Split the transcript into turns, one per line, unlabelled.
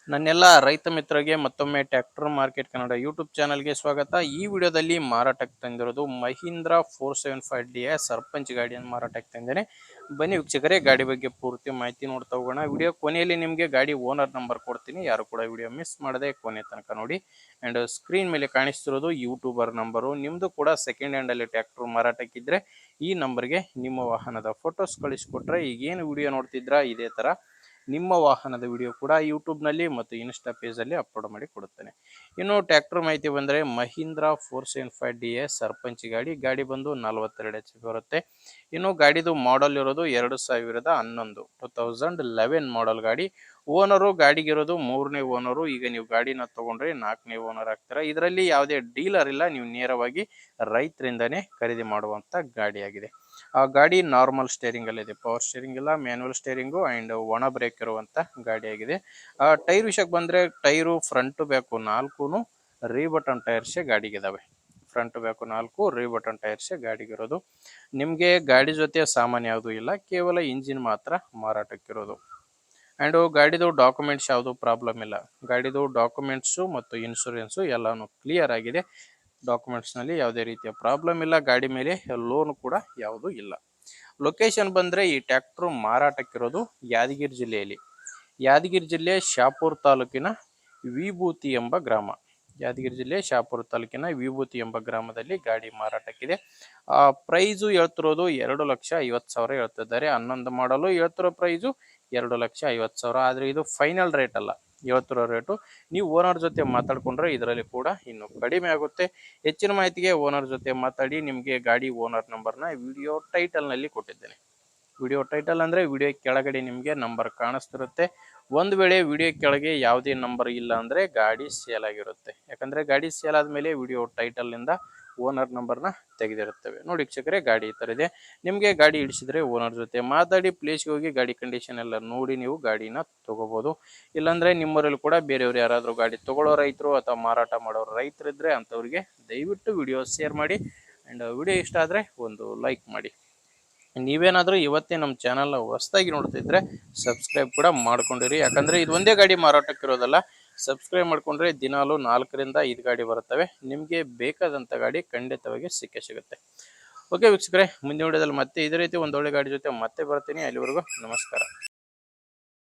ನನ್ನೆಲ್ಲ ರೈತ ಮಿತ್ರರಿಗೆ ಮತ್ತೊಮ್ಮೆ ಟ್ರ್ಯಾಕ್ಟರ್ ಮಾರ್ಕೆಟ್ ಕನ್ನಡ ಯೂಟ್ಯೂಬ್ ಚಾನಲ್ಗೆ ಸ್ವಾಗತ. ಈ ವಿಡಿಯೋದಲ್ಲಿ ಮಾರಾಟಕ್ಕೆ ತಂದಿರೋದು ಮಹೀಂದ್ರ 475 ಸರ್ಪಂಚ್ ಗಾಡಿಯನ್ನು ಮಾರಾಟಕ್ಕೆ ತಂದೇನೆ. ಬನ್ನಿ ವೀಕ್ಷಕರೇ, ಗಾಡಿ ಬಗ್ಗೆ ಪೂರ್ತಿ ಮಾಹಿತಿ ನೋಡ್ತಾ ಹೋಗೋಣ. ವಿಡಿಯೋ ಕೊನೆಯಲ್ಲಿ ನಿಮಗೆ ಗಾಡಿ ಓನರ್ ನಂಬರ್ ಕೊಡ್ತೀನಿ, ಯಾರು ಕೂಡ ವಿಡಿಯೋ ಮಿಸ್ ಮಾಡದೆ ಕೊನೆ ತನಕ ನೋಡಿ. ಅಂಡ್ ಸ್ಕ್ರೀನ್ ಮೇಲೆ ಕಾಣಿಸ್ತಿರೋದು ಯೂಟ್ಯೂಬರ್ ನಂಬರು. ನಿಮ್ಮದು ಕೂಡ ಸೆಕೆಂಡ್ ಹ್ಯಾಂಡಲ್ಲಿ ಟ್ರ್ಯಾಕ್ಟರ್ ಮಾರಾಟಕ್ಕಿದ್ರೆ ಈ ನಂಬರ್ಗೆ ನಿಮ್ಮ ವಾಹನದ ಫೋಟೋಸ್ ಕಳಿಸ್ಕೊಟ್ರೆ ಈಗೇನು ವಿಡಿಯೋ ನೋಡ್ತಿದ್ರಾ ಇದೇ ಥರ ನಿಮ್ಮ ವಾಹನದ ವಿಡಿಯೋ ಕೂಡ ಯೂಟ್ಯೂಬ್ನಲ್ಲಿ ಮತ್ತು ಇನ್ಸ್ಟಾ ಪೇಜಲ್ಲಿ ಅಪ್ಲೋಡ್ ಮಾಡಿ ಕೊಡುತ್ತೇನೆ. ಇನ್ನು ಟ್ರ್ಯಾಕ್ಟರ್ ಮಾಹಿತಿ ಬಂದರೆ ಮಹೀಂದ್ರ 475 ಸರ್ಪಂಚ್ ಗಾಡಿ ಬಂದು 42 HP ಬರುತ್ತೆ. ಇನ್ನು ಗಾಡಿದು ಮಾಡೆಲ್ ಇರೋದು 2011 2011 ಮಾಡೆಲ್ ಗಾಡಿ. ಗಾಡಿಗಿರೋದು 3ನೇ ಓನರು. ಈಗ ನೀವು ಗಾಡಿನ ತಗೊಂಡ್ರೆ 4ನೇ ಓನರ್ ಆಗ್ತಾರೆ. ಇದರಲ್ಲಿ ಯಾವುದೇ ಡೀಲರ್ ಇಲ್ಲ, ನೀವು ನೇರವಾಗಿ ರೈತರಿಂದನೇ ಖರೀದಿ ಮಾಡುವಂತ ಗಾಡಿಯಾಗಿದೆ. ಆ ಗಾಡಿ ನಾರ್ಮಲ್ ಸ್ಟೇರಿಂಗ್ ಅಲ್ಲಿ ಇದೆ, ಪವರ್ ಸ್ಟೇರಿಂಗ್ ಇಲ್ಲ, ಮ್ಯಾನುವಲ್ ಸ್ಟೇರಿಂಗು ಅಂಡ್ ಒಣ ಬ್ರೇಕ್ ಇರುವಂತ ಗಾಡಿಯಾಗಿದೆ. ಟೈರ್ ವಿಷಯಕ್ಕೆ ಬಂದ್ರೆ ಟೈರು ಫ್ರಂಟ್ ಬ್ಯಾಕು 4 ರೀ ಬಟನ್ ಟೈರ್ಸ್ ಗಾಡಿಗಿದಾವೆ. ಫ್ರಂಟ್ ಬ್ಯಾಕು 4 ರೀ ಬಟನ್ ಟೈರ್ಸ್ ಗಾಡಿಗಿರೋದು. ನಿಮ್ಗೆ ಗಾಡಿ ಜೊತೆ ಸಾಮಾನ್ಯ ಯಾವುದು ಇಲ್ಲ, ಕೇವಲ ಇಂಜಿನ್ ಮಾತ್ರ ಮಾರಾಟಕ್ಕಿರೋದು. ಅಂಡ್ ಗಾಡಿದು ಡಾಕ್ಯುಮೆಂಟ್ಸ್ ಯಾವುದು ಪ್ರಾಬ್ಲಮ್ ಇಲ್ಲ. ಗಾಡಿದು ಡಾಕ್ಯುಮೆಂಟ್ಸು ಮತ್ತು ಇನ್ಶೂರೆನ್ಸು ಎಲ್ಲಾನು ಕ್ಲಿಯರ್ ಆಗಿದೆ. ಡಾಕ್ಯುಮೆಂಟ್ಸ್ ನಲ್ಲಿ ಯಾವುದೇ ರೀತಿಯ ಪ್ರಾಬ್ಲಮ್ ಇಲ್ಲ. ಗಾಡಿ ಮೇಲೆ ಲೋನ್ ಕೂಡ ಯಾವುದು ಇಲ್ಲ. ಲೊಕೇಶನ್ ಬಂದ್ರೆ ಈ ಟ್ರ್ಯಾಕ್ಟರ್ ಮಾರಾಟಕ್ಕಿರೋದು ಯಾದಗಿರಿ ಜಿಲ್ಲೆಯಲ್ಲಿ. ಯಾದಗಿರಿ ಜಿಲ್ಲೆ ಶಾಪುರ್ ತಾಲೂಕಿನ ವಿಭೂತಿ ಎಂಬ ಗ್ರಾಮ. ಯಾದಗಿರಿ ಜಿಲ್ಲೆ ಶಾಪುರ ತಾಲೂಕಿನ ವಿಭೂತಿ ಎಂಬ ಗ್ರಾಮದಲ್ಲಿ ಗಾಡಿ ಮಾರಾಟಕ್ಕಿದೆ. ಪ್ರೈಸು ಹೇಳ್ತಿರೋದು 2,50,000 ಹೇಳ್ತಿದ್ದಾರೆ. 11 ಮಾಡಲು ಹೇಳ್ತಿರೋ ಪ್ರೈಸು 2,50,000. ಆದ್ರೆ ಇದು ಫೈನಲ್ ರೇಟ್ ಅಲ್ಲ, ಹೇಳ್ತಿರೋ ರೇಟು. ನೀವು ಓನರ್ ಜೊತೆ ಮಾತಾಡ್ಕೊಂಡ್ರೆ ಇದರಲ್ಲಿ ಕೂಡ ಇನ್ನು ಕಡಿಮೆ ಆಗುತ್ತೆ. ಹೆಚ್ಚಿನ ಮಾಹಿತಿಗೆ ಓನರ್ ಜೊತೆ ಮಾತಾಡಿ. ನಿಮಗೆ ಗಾಡಿ ಓನರ್ ನಂಬರ್ನ ವಿಡಿಯೋ ಟೈಟಲ್ ನಲ್ಲಿ ಕೊಟ್ಟಿದ್ದೇನೆ. ವಿಡಿಯೋ ಟೈಟಲ್ ಅಂದ್ರೆ ವಿಡಿಯೋ ಕೆಳಗಡೆ ನಿಮಗೆ ನಂಬರ್ ಕಾಣಿಸ್ತಿರುತ್ತೆ. ಒಂದು ವೇಳೆ ವಿಡಿಯೋ ಕೆಳಗೆ ಯಾವುದೇ ನಂಬರ್ ಇಲ್ಲ ಅಂದ್ರೆ ಗಾಡಿ ಸೇಲ್ ಆಗಿರುತ್ತೆ. ಯಾಕಂದ್ರೆ ಗಾಡಿ ಸೇಲ್ ಆದ್ಮೇಲೆ ವಿಡಿಯೋ ಟೈಟಲ್ ನಿಂದ ಓನರ್ ನಂಬರ್ನ ತೆಗೆದಿರುತ್ತವೆ. ನೋಡಿ ವೀಕ್ಷಕರೇ, ಗಾಡಿ ಈ ತರ ಇದೆ. ನಿಮಗೆ ಗಾಡಿ ಹಿಡಿಸಿದ್ರೆ ಓನರ್ ಜೊತೆ ಮಾತಾಡಿ ಪ್ಲೇಸ್ಗೆ ಹೋಗಿ ಗಾಡಿ ಕಂಡೀಷನ್ ಎಲ್ಲ ನೋಡಿ ನೀವು ಗಾಡಿನ ತಗೋಬಹುದು. ಇಲ್ಲಾಂದ್ರೆ ನಿಮ್ಮೂರಲ್ಲಿ ಕೂಡ ಬೇರೆಯವರು ಯಾರಾದರೂ ಗಾಡಿ ತಗೊಳ್ಳೋ ರೈತರು ಅಥವಾ ಮಾರಾಟ ಮಾಡೋರು ರೈತರಿದ್ರೆ ಅಂತವ್ರಿಗೆ ದಯವಿಟ್ಟು ವಿಡಿಯೋ ಶೇರ್ ಮಾಡಿ. ಅಂಡ್ ವಿಡಿಯೋ ಇಷ್ಟ ಆದ್ರೆ ಒಂದು ಲೈಕ್ ಮಾಡಿ. ನೀವೇನಾದ್ರೂ ಇವತ್ತೇ ನಮ್ಮ ಚಾನಲ್ನ ಹೊಸದಾಗಿ ನೋಡ್ತಿದ್ರೆ ಸಬ್ಸ್ಕ್ರೈಬ್ ಕೂಡ ಮಾಡ್ಕೊಂಡಿರಿ. ಯಾಕಂದ್ರೆ ಇದು ಒಂದೇ ಗಾಡಿ ಮಾರಾಟಕ್ಕಿರೋದಲ್ಲ. ಸಬ್ಸ್ಕ್ರೈಬ್ ಮಾಡ್ಕೊಂಡ್ರೆ ದಿನಾಲು 4ರಿಂದ 5 ಗಾಡಿ ಬರುತ್ತವೆ. ನಿಮಗೆ ಬೇಕಾದಂತ ಗಾಡಿ ಖಂಡಿತವಾಗಿ ಸಿಗುತ್ತೆ. ಓಕೆ ವೀಕ್ಷಕರೇ, ಮುಂದಿನ ವಿಡಿಯೋದಲ್ಲಿ ಮತ್ತೆ ಇದೇ ರೀತಿ ಒಂದೊಳ್ಳೆ ಗಾಡಿ ಜೊತೆ ಮತ್ತೆ ಬರ್ತೀನಿ. ಅಲ್ಲಿವರೆಗೂ ನಮಸ್ಕಾರ.